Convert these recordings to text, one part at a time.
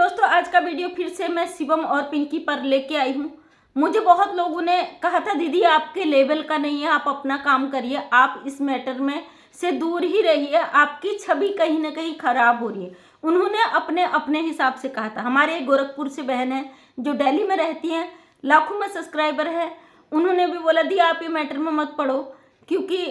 दोस्तों आज का वीडियो फिर से मैं शिवम और पिंकी पर लेके आई हूँ। मुझे बहुत लोगों ने कहा था दीदी आपके लेवल का नहीं है, आप अपना काम करिए, आप इस मैटर में से दूर ही रहिए, आपकी छवि कहीं ना कहीं खराब हो रही है। उन्होंने अपने अपने हिसाब से कहा था। हमारे एक गोरखपुर से बहन है जो दिल्ली में रहती हैं, लाखों में सब्सक्राइबर है। उन्होंने भी बोला दी आप ये मैटर में मत पढ़ो, क्योंकि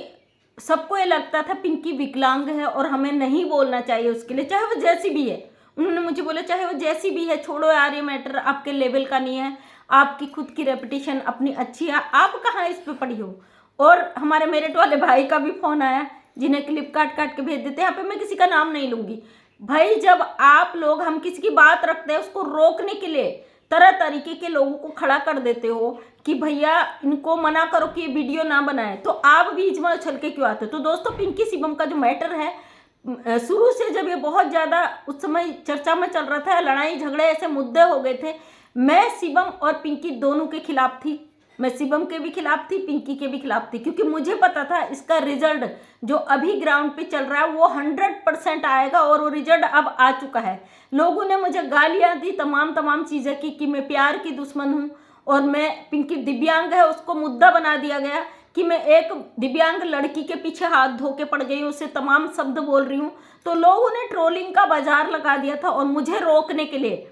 सबको ये लगता था पिंकी विकलांग है और हमें नहीं बोलना चाहिए उसके लिए, चाहे वो जैसी भी है। उन्होंने मुझे बोला चाहे वो जैसी भी है, छोड़ो यार ये मैटर आपके लेवल का नहीं है, आपकी खुद की रेपुटेशन अपनी अच्छी है, आप कहाँ इस पे पड़ी हो। और हमारे मेरिट वाले भाई का भी फोन आया जिन्हें क्लिप काट काट के भेज देते हैं। यहाँ पे मैं किसी का नाम नहीं लूंगी। भाई जब आप लोग हम किसी की बात रखते हैं उसको रोकने के लिए तरह तरीके के लोगों को खड़ा कर देते हो कि भैया इनको मना करो कि ये वीडियो ना बनाए, तो आप बीच में उछल के क्यों आते हो। तो दोस्तों पिंकी शिवम का जो मैटर है, शुरू से जब ये बहुत ज़्यादा उस समय चर्चा में चल रहा था, लड़ाई झगड़े ऐसे मुद्दे हो गए थे, मैं शिवम और पिंकी दोनों के खिलाफ थी। मैं शिवम के भी खिलाफ थी, पिंकी के भी खिलाफ थी, क्योंकि मुझे पता था इसका रिजल्ट जो अभी ग्राउंड पे चल रहा है वो 100% आएगा और वो रिजल्ट अब आ चुका है। लोगों ने मुझे गालियां दी, तमाम चीज़ें की कि मैं प्यार की दुश्मन हूँ और मैं पिंकी दिव्यांग है उसको मुद्दा बना दिया गया कि मैं एक दिव्यांग लड़की के पीछे हाथ धो के पड़ गई हूँ, उससे तमाम शब्द बोल रही हूँ। तो लोगों ने ट्रोलिंग का बाजार लगा दिया था और मुझे रोकने के लिए।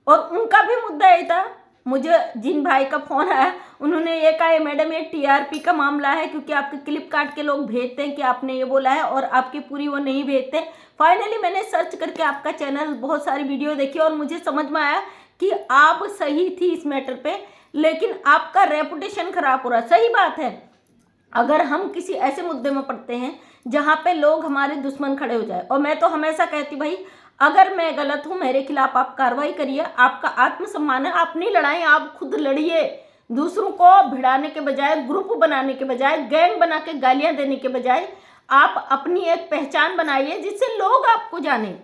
और उनका भी मुद्दा ये था, मुझे जिन भाई का फोन आया उन्होंने ये कहा मैडम ये टीआरपी का मामला है, क्योंकि आपके क्लिप काट के लोग भेजते हैं कि आपने ये बोला है और आपकी पूरी वो नहीं भेजते। फाइनली मैंने सर्च करके आपका चैनल बहुत सारी वीडियो देखी और मुझे समझ में आया कि आप सही थी इस मैटर पे, लेकिन आपका रेपुटेशन खराब हो रहा। सही बात है, अगर हम किसी ऐसे मुद्दे में पड़ते हैं जहाँ पे लोग हमारे दुश्मन खड़े हो जाए, और मैं तो हमेशा कहती भाई अगर मैं गलत हूँ मेरे खिलाफ आप कार्रवाई करिए, आपका आत्मसम्मान है, आप नहीं लड़ाई आप खुद लड़िए। दूसरों को भिड़ाने के बजाय, ग्रुप बनाने के बजाय, गैंग बना के गालियाँ देने के बजाय आप अपनी एक पहचान बनाइए जिससे लोग आपको जाने।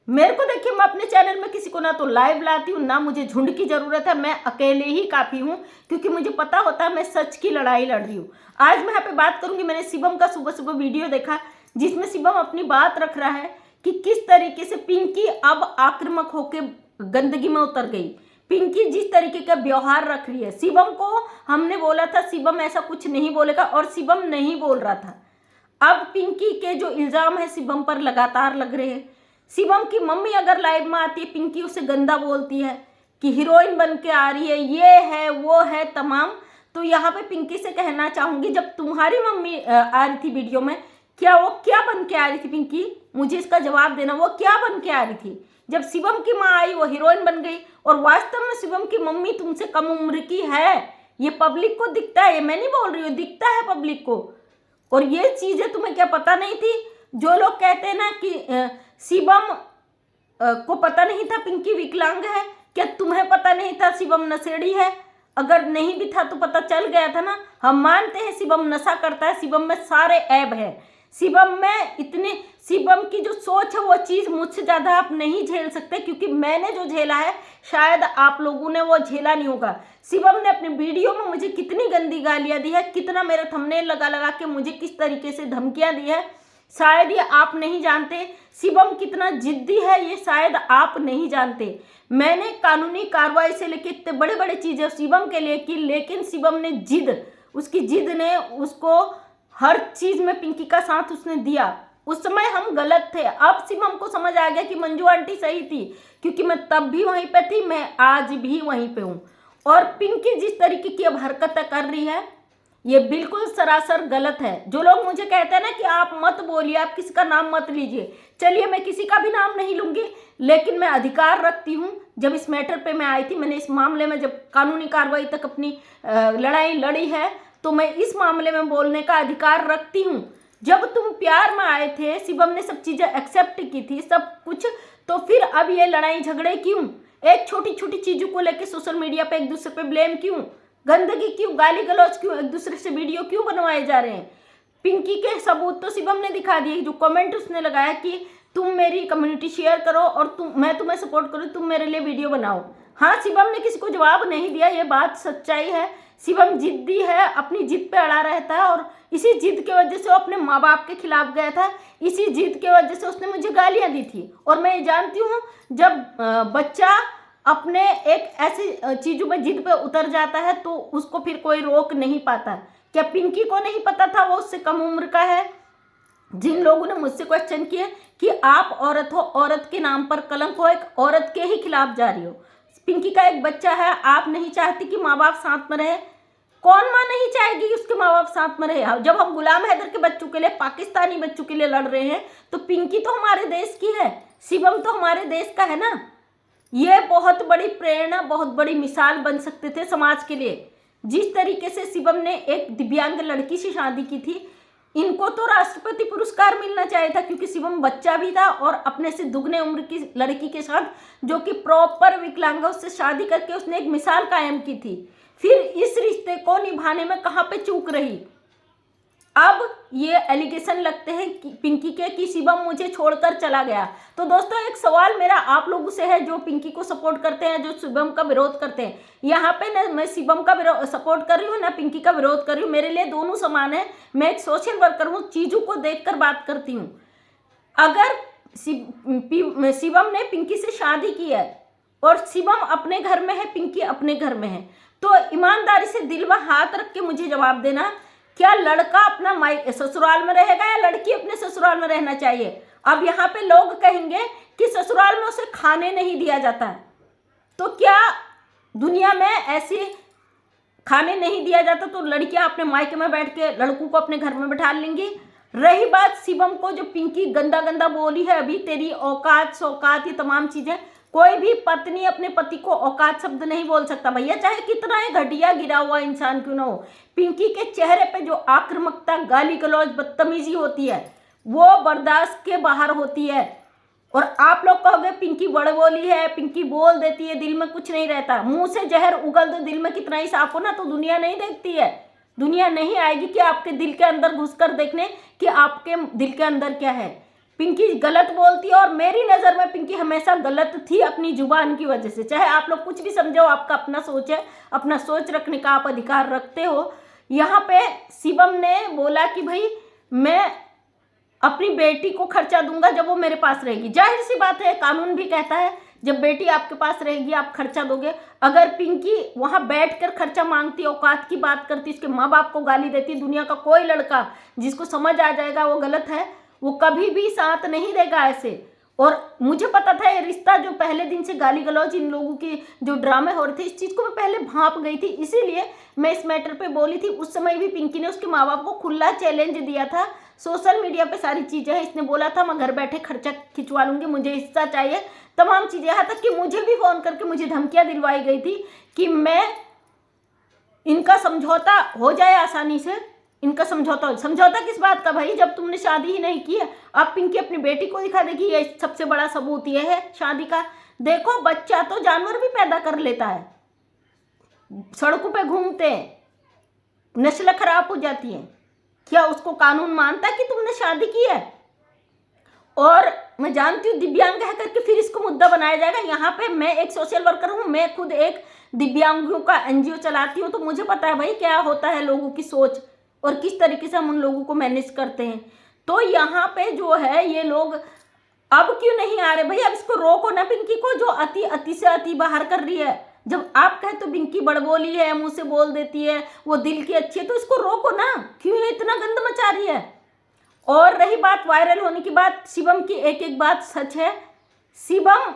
मेरे को देखिए, मैं अपने चैनल में किसी को ना तो लाइव लाती हूँ ना मुझे झुंड की जरूरत है, मैं अकेले ही काफ़ी हूँ, क्योंकि मुझे पता होता है मैं सच की लड़ाई लड़ रही हूँ। आज मैं यहाँ पे बात करूँगी, मैंने शिवम का सुबह सुबह वीडियो देखा जिसमें शिवम अपनी बात रख रहा है कि किस तरीके से पिंकी अब आक्रामक होकर गंदगी में उतर गई। पिंकी जिस तरीके का व्यवहार रख रही है, शिवम को हमने बोला था शिवम ऐसा कुछ नहीं बोलेगा और शिवम नहीं बोल रहा था। अब पिंकी के जो इल्ज़ाम है शिवम पर लगातार लग रहे हैं। शिवम की मम्मी अगर लाइव में आती है, पिंकी उसे गंदा बोलती है कि हीरोइन बन के आ रही है, ये है वो है तमाम। तो यहाँ पे पिंकी से कहना चाहूँगी, जब तुम्हारी मम्मी आ रही थी वीडियो में, वो क्या बन के आ रही थी पिंकी, मुझे इसका जवाब देना, वो क्या बन के आ रही थी। जब शिवम की माँ आई वो हीरोइन बन गई, और वास्तव में शिवम की मम्मी तुमसे कम उम्र की है, ये पब्लिक को दिखता है, मैं नहीं बोल रही हूँ, दिखता है पब्लिक को। और ये चीज़ें तुम्हें क्या पता नहीं थी। जो लोग कहते हैं ना कि शिवम को पता नहीं था पिंकी विकलांग है, क्या तुम्हें पता नहीं था शिवम नशेड़ी है? अगर नहीं भी था तो पता चल गया था ना। हम मानते हैं शिवम नशा करता है, शिवम में सारे ऐब है, शिवम में इतने, शिवम की जो सोच है वो चीज़ मुझसे ज़्यादा आप नहीं झेल सकते, क्योंकि मैंने जो झेला है शायद आप लोगों ने वो झेला नहीं होगा। शिवम ने अपनी वीडियो में मुझे कितनी गंदी गालियाँ दी है, कितना मेरा थंबनेल लगा लगा के मुझे किस तरीके से धमकियाँ दी है, शायद ये आप नहीं जानते। शिवम कितना जिद्दी है ये शायद आप नहीं जानते। मैंने कानूनी कार्रवाई से लेकर इतने बड़े बड़े चीज़ें शिवम के लिए की, लेकिन शिवम ने जिद, उसकी जिद ने उसको हर चीज़ में पिंकी का साथ उसने दिया। उस समय हम गलत थे, अब शिवम को समझ आ गया कि मंजू आंटी सही थी, क्योंकि मैं तब भी वहीं पे थी, मैं आज भी वहीं पे हूँ। और पिंकी जिस तरीके की अब हरकतें कर रही है ये बिल्कुल सरासर गलत है। जो लोग मुझे कहते हैं ना कि आप मत बोलिए, आप किसी का नाम मत लीजिए, चलिए मैं किसी का भी नाम नहीं लूँगी, लेकिन मैं अधिकार रखती हूँ। जब इस मैटर पे मैं आई थी, मैंने इस मामले में जब कानूनी कार्रवाई तक अपनी लड़ाई लड़ी है, तो मैं इस मामले में बोलने का अधिकार रखती हूँ। जब तुम प्यार में आए थे, शिवम ने सब चीज़ें एक्सेप्ट की थी सब कुछ, तो फिर अब ये लड़ाई झगड़े क्यों? एक छोटी छोटी चीज़ों को लेकर सोशल मीडिया पे एक दूसरे पे ब्लेम क्यों, गंदगी क्यों, गाली गलौज क्यों, एक दूसरे से वीडियो क्यों बनवाए जा रहे हैं? पिंकी के सबूत तो शिवम ने दिखा दिए। जो कमेंट उसने लगाया कि तुम मेरी कम्युनिटी शेयर करो और मैं तुम्हें सपोर्ट करूँ, तुम मेरे लिए वीडियो बनाओ। हाँ, शिवम ने किसी को जवाब नहीं दिया, ये बात सच्चाई है। शिवम जिद्दी है, अपनी जिद पे अड़ा रहता है और इसी जिद की वजह से वो अपने माँ बाप के खिलाफ गया था। इसी जिद की वजह से उसने मुझे गालियाँ दी थी। और मैं ये जानती हूँ जब बच्चा अपने एक ऐसी चीज़ों में जिद पे उतर जाता है तो उसको फिर कोई रोक नहीं पाता। क्या पिंकी को नहीं पता था वो उससे कम उम्र का है? जिन लोगों ने मुझसे क्वेश्चन किए कि आप औरत हो, औरत के नाम पर कलंक हो, एक औरत के ही खिलाफ जा रही हो। पिंकी का एक बच्चा है, आप नहीं चाहती कि माँ बाप साथ में रहे? कौन माँ नहीं चाहेगी कि उसके माँ बाप साथ में रहे? जब हम गुलाम हैदर के बच्चों के लिए, पाकिस्तानी बच्चों के लिए लड़ रहे हैं तो पिंकी तो हमारे देश की है, शिवम तो हमारे देश का है ना। ये बहुत बड़ी प्रेरणा, बहुत बड़ी मिसाल बन सकते थे समाज के लिए। जिस तरीके से शिवम ने एक दिव्यांग लड़की से शादी की थी, इनको तो राष्ट्रपति पुरस्कार मिलना चाहिए था, क्योंकि शिवम बच्चा भी था और अपने से दुगने उम्र की लड़की के साथ, जो कि प्रॉपर विकलांग है, उससे शादी करके उसने एक मिसाल कायम की थी। फिर इस रिश्ते को निभाने में कहाँ पे चूक रही? अब ये एलिगेशन लगते हैं कि पिंकी के कि शिवम मुझे छोड़कर चला गया। तो दोस्तों एक सवाल मेरा आप लोगों से है जो पिंकी को सपोर्ट करते हैं, जो शिवम का विरोध करते हैं। यहाँ पे ना मैं शिवम का सपोर्ट कर रही हूँ ना पिंकी का विरोध कर रही हूँ, मेरे लिए दोनों समान है। मैं एक सोशल वर्कर हूँ, चीज़ों को देखकर बात करती हूँ। अगर शिवम ने पिंकी से शादी की है और शिवम अपने घर में है, पिंकी अपने घर में है, तो ईमानदारी से दिल में हाथ रख के मुझे जवाब देना, क्या लड़का अपना ससुराल में रहेगा या लड़की अपने ससुराल में रहना चाहिए? अब यहाँ पे लोग कहेंगे कि ससुराल में उसे खाने नहीं दिया जाता है, तो क्या दुनिया में ऐसे खाने नहीं दिया जाता तो लड़कियां अपने मायके में बैठ के लड़कों को अपने घर में बैठा लेंगी? रही बात शिवम को, जो पिंकी गंदा गंदा बोली है अभी, तेरी औकात सौकात, ये तमाम चीजें, कोई भी पत्नी अपने पति को औकात शब्द नहीं बोल सकता भैया, चाहे कितना ही घटिया गिरा हुआ इंसान क्यों ना हो। पिंकी के चेहरे पे जो आक्रामकता, गाली गलौज, बदतमीजी होती है वो बर्दाश्त के बाहर होती है। और आप लोग कहोगे पिंकी बड़बोली है, पिंकी बोल देती है, दिल में कुछ नहीं रहता। मुंह से जहर उगल दो, दिल में कितना ही साफ हो ना, तो दुनिया नहीं देखती है। दुनिया नहीं आएगी कि आपके दिल के अंदर घुसकर देखने कि आपके दिल के अंदर क्या है। पिंकी गलत बोलती है और मेरी नज़र में पिंकी हमेशा गलत थी अपनी जुबान की वजह से। चाहे आप लोग कुछ भी समझो, आपका अपना सोच है, अपना सोच रखने का आप अधिकार रखते हो। यहाँ पे शिवम ने बोला कि भाई मैं अपनी बेटी को खर्चा दूंगा जब वो मेरे पास रहेगी। जाहिर सी बात है, कानून भी कहता है जब बेटी आपके पास रहेगी आप खर्चा दोगे। अगर पिंकी वहां बैठकर खर्चा मांगती, औकात की बात करती, उसके माँ बाप को गाली देती, दुनिया का कोई लड़का जिसको समझ आ जाएगा वो गलत है, वो कभी भी साथ नहीं देगा ऐसे। और मुझे पता था ये रिश्ता, जो पहले दिन से गाली गलौज, इन लोगों के जो ड्रामे हो रहे थे, इस चीज़ को मैं पहले भांप गई थी, इसीलिए मैं इस मैटर पे बोली थी। उस समय भी पिंकी ने उसके माँ बाप को खुला चैलेंज दिया था, सोशल मीडिया पे सारी चीज़ें हैं। इसने बोला था मैं घर बैठे खर्चा खिंचवा लूँगी, मुझे हिस्सा चाहिए, तमाम चीज़ें। यहाँ तक कि मुझे भी फ़ोन करके मुझे धमकियाँ दिलवाई गई थी कि मैं इनका समझौता हो जाए आसानी से। इनका समझौता किस बात का भाई, जब तुमने शादी ही नहीं की है। अब पिंकी अपनी बेटी को दिखा देगी, ये सबसे बड़ा सबूत ये है शादी का। देखो बच्चा तो जानवर भी पैदा कर लेता है, सड़कों पे घूमते हैं, नस्ल खराब हो जाती है, क्या उसको कानून मानता है कि तुमने शादी की है? और मैं जानती हूँ दिव्यांग है करके फिर इसको मुद्दा बनाया जाएगा। यहाँ पे मैं एक सोशल वर्कर हूँ, मैं खुद एक दिव्यांगों का एनजीओ चलाती हूँ, तो मुझे पता है भाई क्या होता है लोगों की सोच और किस तरीके से हम उन लोगों को मैनेज करते हैं। तो यहाँ पे जो है ये लोग अब क्यों नहीं आ रहे भाई? अब इसको रोको ना पिंकी को, जो अति से अति बाहर कर रही है। जब आप कहे तो पिंकी बड़बोली है, मुंह से बोल देती है, वो दिल की अच्छी है, तो इसको रोको ना, क्यों ये इतना गंद मचा रही है? और रही बात वायरल होने की बात, शिवम की एक एक बात सच है, शिवम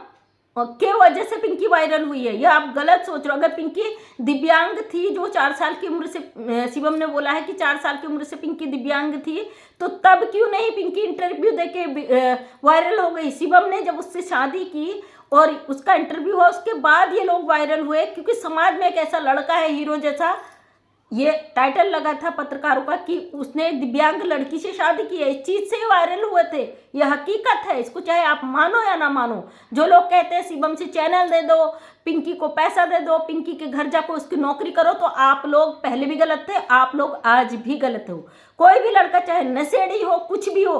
के वजह से पिंकी वायरल हुई है, यह आप गलत सोच रहे हो। अगर पिंकी दिव्यांग थी, जो 4 साल की उम्र से, शिवम ने बोला है कि 4 साल की उम्र से पिंकी दिव्यांग थी, तो तब क्यों नहीं पिंकी इंटरव्यू देके वायरल हो गई? शिवम ने जब उससे शादी की और उसका इंटरव्यू हुआ, उसके बाद ये लोग वायरल हुए, क्योंकि समाज में एक ऐसा लड़का है हीरो जैसा, ये टाइटल लगा था पत्रकारों का कि उसने एक दिव्यांग लड़की से शादी की है। इस चीज़ से वायरल हुए थे, ये हकीकत है, इसको चाहे आप मानो या ना मानो। जो लोग कहते हैं शिवम से चैनल दे दो, पिंकी को पैसा दे दो, पिंकी के घर जाकर उसकी नौकरी करो, तो आप लोग पहले भी गलत थे, आप लोग आज भी गलत हो। कोई भी लड़का चाहे नशेड़ी हो, कुछ भी हो,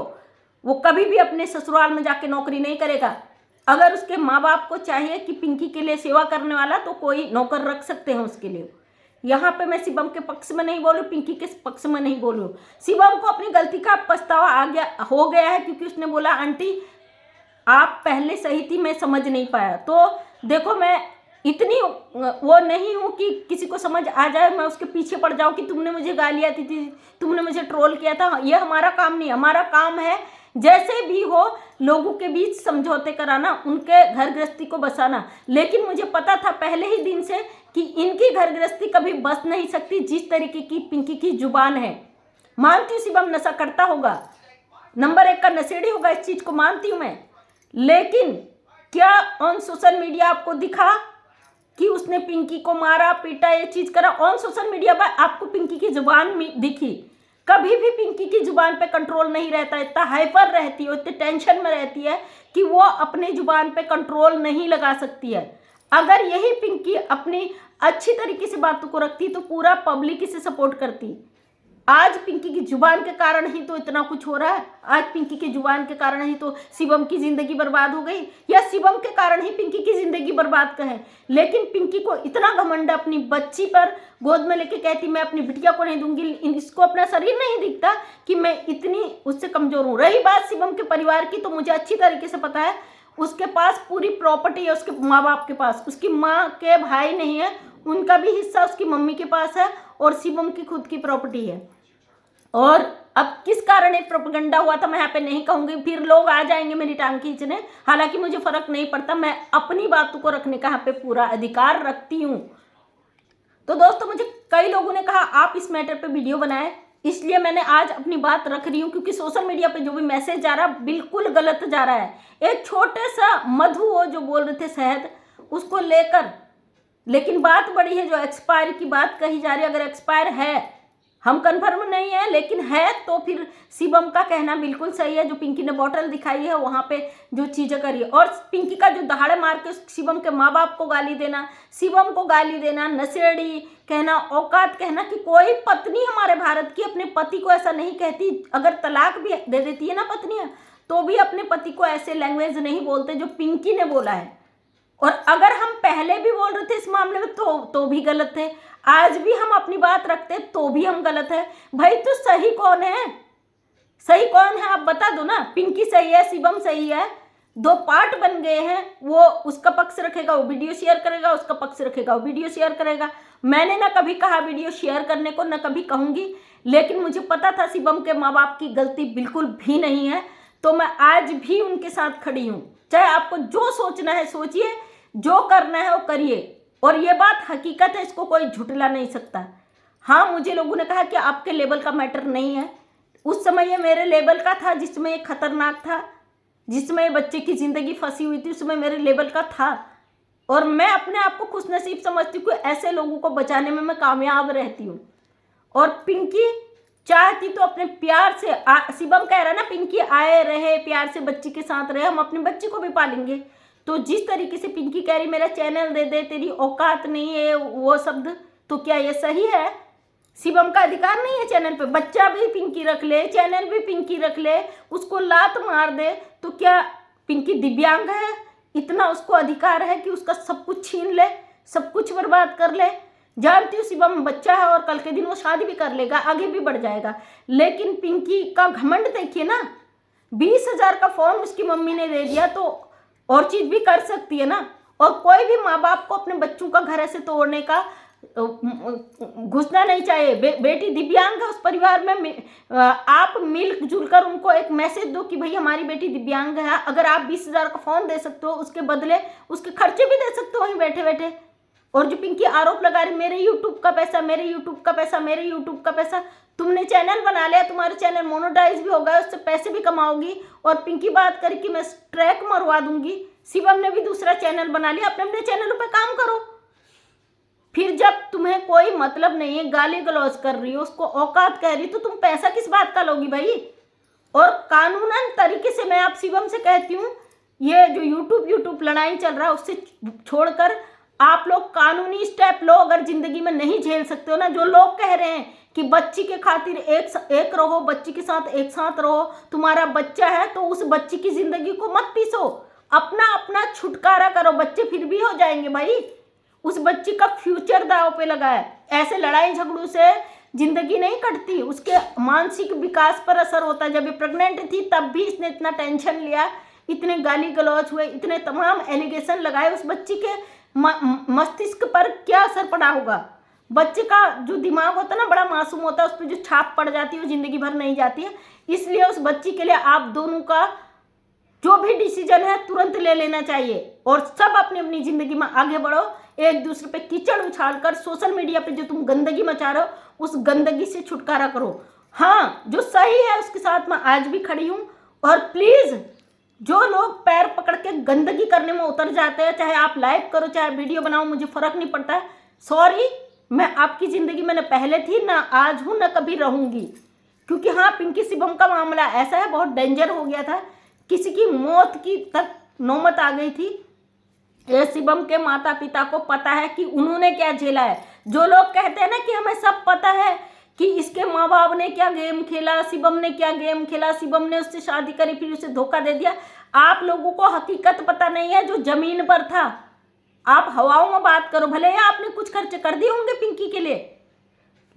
वो कभी भी अपने ससुराल में जाके नौकरी नहीं करेगा। अगर उसके माँ बाप को चाहिए कि पिंकी के लिए सेवा करने वाला, तो कोई नौकर रख सकते हैं उसके लिए। यहाँ पे मैं शिवम के पक्ष में नहीं बोलूँ, पिंकी के पक्ष में नहीं बोलूँ। शिवम को अपनी गलती का पछतावा हो गया है, क्योंकि उसने बोला आंटी आप पहले सही थी, मैं समझ नहीं पाया। तो देखो मैं इतनी वो नहीं हूँ कि किसी को समझ आ जाए मैं उसके पीछे पड़ जाऊँ कि तुमने मुझे गालियाँ दी थी, तुमने मुझे ट्रोल किया था। ये हमारा काम नहीं, हमारा काम है जैसे भी हो लोगों के बीच समझौते कराना, उनके घर गृहस्थी को बसाना। लेकिन मुझे पता था पहले ही दिन से कि इनकी घर गृहस्थी कभी बस नहीं सकती जिस तरीके की पिंकी की जुबान है। मानती हूँ शिवम नशा करता होगा, नंबर 1 का नशेड़ी होगा, इस चीज को मानती हूँ मैं। लेकिन क्या ऑन सोशल मीडिया आपको दिखा कि उसने पिंकी को मारा पीटा, ये चीज करा? ऑन सोशल मीडिया पर आपको पिंकी की जुबान दिखी? कभी भी पिंकी की जुबान पे कंट्रोल नहीं रहता, इतना हाइपर रहती है, इतने टेंशन में रहती है कि वो अपने जुबान पे कंट्रोल नहीं लगा सकती है। अगर यही पिंकी अपनी अच्छी तरीके से बातों को रखती तो पूरा पब्लिक इसे सपोर्ट करती। आज पिंकी की जुबान के कारण ही तो इतना कुछ हो रहा है, आज पिंकी की जुबान के कारण ही तो शिवम की जिंदगी बर्बाद हो गई, या शिवम के कारण ही पिंकी की जिंदगी बर्बाद कहें। लेकिन पिंकी को इतना घमंड अपनी बच्ची पर, गोद में लेके कहती मैं अपनी बिटिया को नहीं दूंगी। इसको अपना शरीर नहीं दिखता कि मैं इतनी उससे कमजोर हूँ। रही बात शिवम के परिवार की, तो मुझे अच्छी तरीके से पता है उसके पास पूरी प्रॉपर्टी है, उसके माँ बाप के पास। उसकी माँ के भाई नहीं है, उनका भी हिस्सा उसकी मम्मी के पास है, और शिवम की खुद की प्रॉपर्टी है। और अब किस कारण एक प्रोपेगेंडा हुआ था मैं यहाँ पे नहीं कहूंगी, फिर लोग आ जाएंगे मेरी टांग खींचने। हालांकि मुझे फर्क नहीं पड़ता, मैं अपनी बातों को रखने का यहाँ पे पूरा अधिकार रखती हूँ। तो दोस्तों मुझे कई लोगों ने कहा आप इस मैटर पे वीडियो बनाएं, इसलिए मैंने आज अपनी बात रख रही हूँ, क्योंकि सोशल मीडिया पे जो भी मैसेज जा रहा है बिल्कुल गलत जा रहा है। एक छोटे सा मधु हो जो बोल रहे थे शहद, उसको लेकर, लेकिन बात बड़ी है जो एक्सपायर की बात कही जा रही है। अगर एक्सपायर है, हम कंफर्म नहीं है, लेकिन है तो फिर शिवम का कहना बिल्कुल सही है। जो पिंकी ने बॉटल दिखाई है वहाँ पे जो चीज़ें करी है, और पिंकी का जो दहाड़े मार के शिवम के माँ बाप को गाली देना, शिवम को गाली देना, नशेड़ी कहना, औकात कहना, कि कोई पत्नी हमारे भारत की अपने पति को ऐसा नहीं कहती। अगर तलाक भी दे देती है ना पत्नियां, तो भी अपने पति को ऐसे लैंग्वेज नहीं बोलते जो पिंकी ने बोला है। और अगर हम पहले भी बोल रहे थे इस मामले में तो भी गलत थे, आज भी हम अपनी बात रखते तो भी हम गलत है। भाई तो सही कौन है? सही कौन है आप बता दो ना। पिंकी सही है, शिवम सही है, दो पार्ट बन गए हैं। वो उसका पक्ष रखेगा, वो वीडियो शेयर करेगा, उसका पक्ष रखेगा, वो वीडियो शेयर करेगा। मैंने ना कभी कहा वीडियो शेयर करने को, ना कभी कहूंगी, लेकिन मुझे पता था शिवम के माँ बाप की गलती बिल्कुल भी नहीं है, तो मैं आज भी उनके साथ खड़ी हूँ। चाहे आपको जो सोचना है सोचिए, जो करना है वो करिए, और ये बात हकीकत है, इसको कोई झुठला नहीं सकता। हाँ, मुझे लोगों ने कहा कि आपके लेवल का मैटर नहीं है। उस समय ये मेरे लेवल का था, जिसमें ये खतरनाक था, जिसमें ये बच्चे की ज़िंदगी फंसी हुई थी, उसमें मेरे लेवल का था। और मैं अपने आप को खुशनसीब समझती हूँ कि ऐसे लोगों को बचाने में मैं कामयाब रहती हूँ। और पिंकी चाहती तो अपने प्यार से, शिवम कह रहा है ना पिंकी आए रहे प्यार से बच्ची के साथ रहे, हम अपने बच्ची को भी पालेंगे। तो जिस तरीके से पिंकी कह रही मेरा चैनल दे दे, तेरी औकात नहीं है, वो शब्द, तो क्या ये सही है? शिवम का अधिकार नहीं है चैनल पे? बच्चा भी पिंकी रख ले, चैनल भी पिंकी रख ले, उसको लात मार दे, तो क्या पिंकी दिव्यांग है? इतना उसको अधिकार है कि उसका सब कुछ छीन ले, सब कुछ बर्बाद कर ले? जानती हूँ शिवम बच्चा है और कल के दिन वो शादी भी कर लेगा, आगे भी बढ़ जाएगा, लेकिन पिंकी का घमंड देखिए ना। 20,000 का फोन उसकी मम्मी ने दे दिया तो और चीज भी कर सकती है ना। और कोई भी माँ बाप को अपने बच्चों का घर ऐसे तोड़ने का घुसना नहीं चाहिए। बेटी दिव्यांग है, उस परिवार में आप मिलजुल कर उनको एक मैसेज दो कि भाई हमारी बेटी दिव्यांग है। अगर आप 20,000 का फोन दे सकते हो, उसके बदले उसके खर्चे भी दे सकते हो वहीं बैठे बैठे। और जो पिंकी आरोप लगा रही मेरे यूट्यूब का पैसा, मेरे यूट्यूब का पैसा, मेरे यूट्यूब का पैसा, तुमने चैनल बना लिया, तुम्हारा चैनल मोनेटाइज भी होगा, उससे पैसे भी कमाओगी। और पिंकी बात करी कि मैं ट्रैक मरवा दूंगी, शिवम ने भी दूसरा चैनल बना लिया, अपने अपने चैनलों पे काम करो। फिर जब तुम्हें कोई मतलब नहीं है, गाली गलौज कर रही हो, उसको औकात कह रही, तो तुम पैसा किस बात का लोगी भाई? और कानूनन तरीके से मैं आप शिवम से कहती हूँ, ये जो यूट्यूब लड़ाई चल रहा है उससे छोड़कर आप लोग कानूनी स्टेप लो। अगर जिंदगी में नहीं झेल सकते हो ना, जो लोग कह रहे हैं कि बच्ची के खातिर एक रहो, बच्ची के साथ एक साथ रहो, तुम्हारा बच्चा है तो उस बच्ची की जिंदगी को मत पीसो, अपना अपना छुटकारा करो, बच्चे फिर भी हो जाएंगे भाई। उस बच्ची का फ्यूचर दांव पे लगा है। ऐसे लड़ाई झगड़ों से जिंदगी नहीं कटती, उसके मानसिक विकास पर असर होता है। जब ये प्रेग्नेंट थी तब भी इसने इतना टेंशन लिया, इतने गाली गलौज हुए, इतने तमाम एलिगेशन लगाए, उस बच्ची के मस्तिष्क पर क्या असर पड़ा होगा। बच्चे का जो दिमाग होता है ना, बड़ा मासूम होता है, उस पर जो छाप पड़ जाती है वो जिंदगी भर नहीं जाती है। इसलिए उस बच्ची के लिए आप दोनों का जो भी डिसीजन है तुरंत ले लेना चाहिए और सब अपनी अपनी जिंदगी में आगे बढ़ो। एक दूसरे पे कीचड़ उछालकर सोशल मीडिया पे जो तुम गंदगी मचा रहे हो उस गंदगी से छुटकारा करो। हाँ, जो सही है उसके साथ मैं आज भी खड़ी हूँ। और प्लीज जो लोग पैर पकड़ के गंदगी करने में उतर जाते हैं, चाहे आप लाइव करो चाहे वीडियो बनाओ, मुझे फर्क नहीं पड़ता है। सॉरी, मैं आपकी जिंदगी में न पहले थी, ना आज हूँ, ना कभी रहूंगी। क्योंकि हाँ, पिंकी शिवम का मामला ऐसा है, बहुत डेंजर हो गया था, किसी की मौत की तक नौबत आ गई थी। ये शिवम के माता पिता को पता है कि उन्होंने क्या झेला है। जो लोग कहते हैं ना कि हमें सब पता है कि इसके माँ बाप ने क्या गेम खेला, शिवम ने क्या गेम खेला, शिवम ने उससे शादी करी फिर उसे धोखा दे दिया, आप लोगों को हकीकत पता नहीं है जो जमीन पर था। आप हवाओं में बात करो, भले ही आपने कुछ खर्च कर दिए होंगे पिंकी के लिए,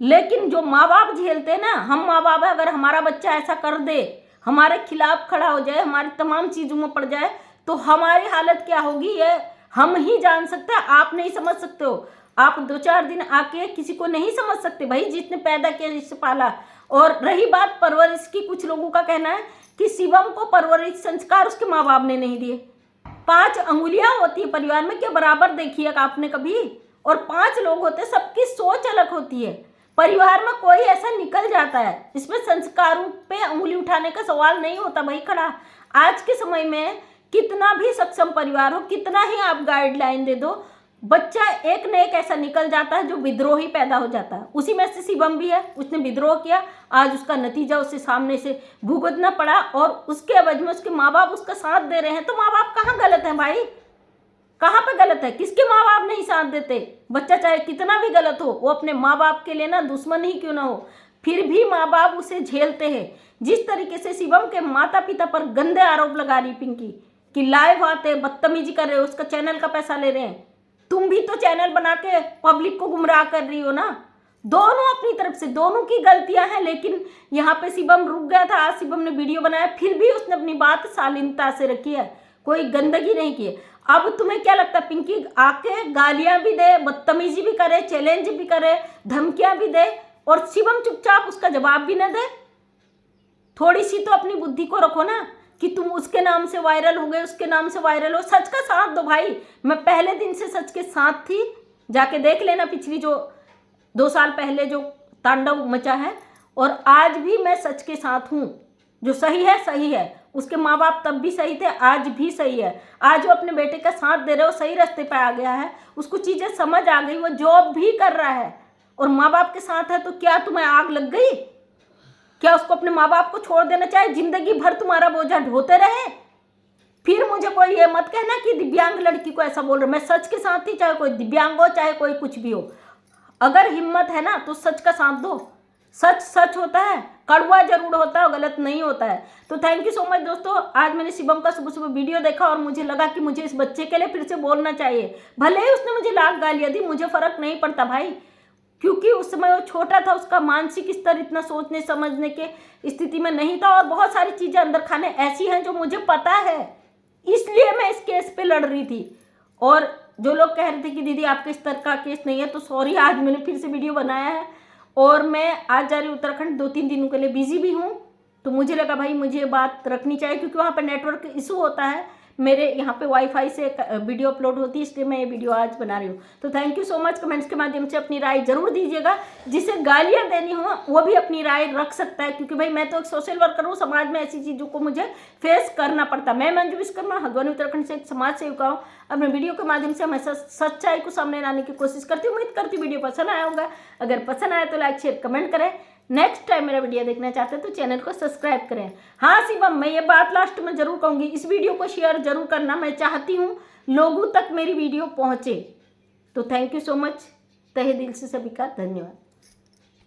लेकिन जो माँ बाप झेलते हैं ना, हम माँ बाप है, अगर हमारा बच्चा ऐसा कर दे, हमारे खिलाफ खड़ा हो जाए, हमारी तमाम चीज़ों में पड़ जाए, तो हमारी हालत क्या होगी ये हम ही जान सकते हैं। आप नहीं समझ सकते हो। आप 2-4 दिन आके किसी को नहीं समझ सकते भाई, जिसने पैदा किया, जिससे पाला। और रही बात परवरिश की, कुछ लोगों का कहना है कि शिवम को परवरिश संस्कार उसके माँ बाप ने नहीं दिए। 5 अंगुलियां होती है परिवार में, क्या बराबर देखी है आपने कभी? और 5 लोग होते हैं, सबकी सोच अलग होती है। परिवार में कोई ऐसा निकल जाता है, इसमें संस्कारों पे उंगली उठाने का सवाल नहीं होता भाई खड़ा। आज के समय में कितना भी सक्षम परिवार हो, कितना ही आप गाइडलाइन दे दो, बच्चा एक न एक ऐसा निकल जाता है जो विद्रोही पैदा हो जाता है। उसी में से शिवम भी है, उसने विद्रोह किया, आज उसका नतीजा उसे सामने से भुगतना पड़ा और उसके एवज में उसके माँ बाप उसका साथ दे रहे हैं। तो माँ बाप कहाँ गलत है भाई? कहाँ पे गलत है? किसके माँ बाप नहीं साथ देते? बच्चा चाहे कितना भी गलत हो, वो अपने माँ बाप के लिए ना दुश्मन ही क्यों ना हो, फिर भी माँ बाप उसे झेलते हैं। जिस तरीके से शिवम के माता पिता पर गंदे आरोप लगा रही पिंकी कि लाइव आते बदतमीजी कर रहे हो, उसका चैनल का पैसा ले रहे हैं, तुम भी तो चैनल बना के पब्लिक को गुमराह कर रही हो ना। दोनों अपनी तरफ से, दोनों की गलतियां हैं, लेकिन यहाँ पे शिवम रुक गया था। आज शिवम ने वीडियो बनाया, फिर भी उसने अपनी बात शालीनता से रखी है, कोई गंदगी नहीं की है। अब तुम्हें क्या लगता है पिंकी आके गालियां भी दे, बदतमीजी भी करे, चैलेंज भी करे, धमकियां भी दे और शिवम चुपचाप उसका जवाब भी न दे? थोड़ी सी तो अपनी बुद्धि को रखो ना कि तुम उसके नाम से वायरल हो गए, उसके नाम से वायरल हो। सच का साथ दो भाई। मैं पहले दिन से सच के साथ थी, जाके देख लेना पिछली जो 2 साल पहले जो तांडव मचा है, और आज भी मैं सच के साथ हूँ। जो सही है सही है। उसके माँ बाप तब भी सही थे, आज भी सही है। आज वो अपने बेटे का साथ दे रहे हो, सही रास्ते पे आ गया है, उसको चीज़ें समझ आ गई, वो जॉब भी कर रहा है और माँ बाप के साथ है। तो क्या तुम्हें आग लग गई? क्या उसको अपने माँ बाप को छोड़ देना चाहिए? जिंदगी भर तुम्हारा बोझा ढोते रहे? फिर मुझे कोई ये मत कहना कि दिव्यांग लड़की को ऐसा बोल रहे। मैं सच के साथ थी, चाहे कोई दिव्यांग हो, चाहे कोई कुछ भी हो। अगर हिम्मत है ना तो सच का साथ दो। सच सच होता है, कड़वा जरूर होता है, गलत नहीं होता है। तो थैंक यू सो मच दोस्तों। आज मैंने शिवम का सुबह सुबह वीडियो देखा और मुझे लगा कि मुझे इस बच्चे के लिए फिर से बोलना चाहिए। भले ही उसने मुझे लाख गालियाँ दी, मुझे फर्क नहीं पड़ता भाई, क्योंकि उस समय वो छोटा था, उसका मानसिक स्तर इतना सोचने समझने के स्थिति में नहीं था, और बहुत सारी चीज़ें अंदर खाने ऐसी हैं जो मुझे पता है, इसलिए मैं इस केस पे लड़ रही थी। और जो लोग कह रहे थे कि दीदी आपके स्तर का केस नहीं है, तो सॉरी, आज मैंने फिर से वीडियो बनाया है और मैं आज जा रही हूँ उत्तराखंड, 2-3 दिनों के लिए बिजी भी हूँ। तो मुझे लगा भाई मुझे ये बात रखनी चाहिए, क्योंकि वहाँ पर नेटवर्क इशू होता है, मेरे यहाँ पे वाईफाई से वीडियो अपलोड होती है, इसलिए मैं ये वीडियो आज बना रही हूँ। तो thank you so much. Comments के माध्यम से अपनी राय जरूर दीजिएगा। जिसे गालियाँ देनी हो वो भी अपनी राय रख सकता है, क्योंकि भाई मैं तो एक सोशल वर्कर हूँ, समाज में ऐसी चीज़ों को मुझे फेस करना पड़ता। मैं मंजू विश्वकर्मा, हल्द्वानी उत्तराखंड से एक समाज सेविका हूँ। अपने वीडियो के माध्यम से हमेशा सच्चाई को सामने लाने की कोशिश करती हूँ। उम्मीद करती हूँ वीडियो पसंद आया होगा। अगर पसंद आया तो लाइक शेयर कमेंट करें। नेक्स्ट टाइम मेरा वीडियो देखना चाहते हैं तो चैनल को सब्सक्राइब करें। हाँ शिवम, मैं ये बात लास्ट में जरूर कहूँगी, इस वीडियो को शेयर जरूर करना। मैं चाहती हूँ लोगों तक मेरी वीडियो पहुँचे। तो थैंक यू सो मच, तहे दिल से सभी का धन्यवाद।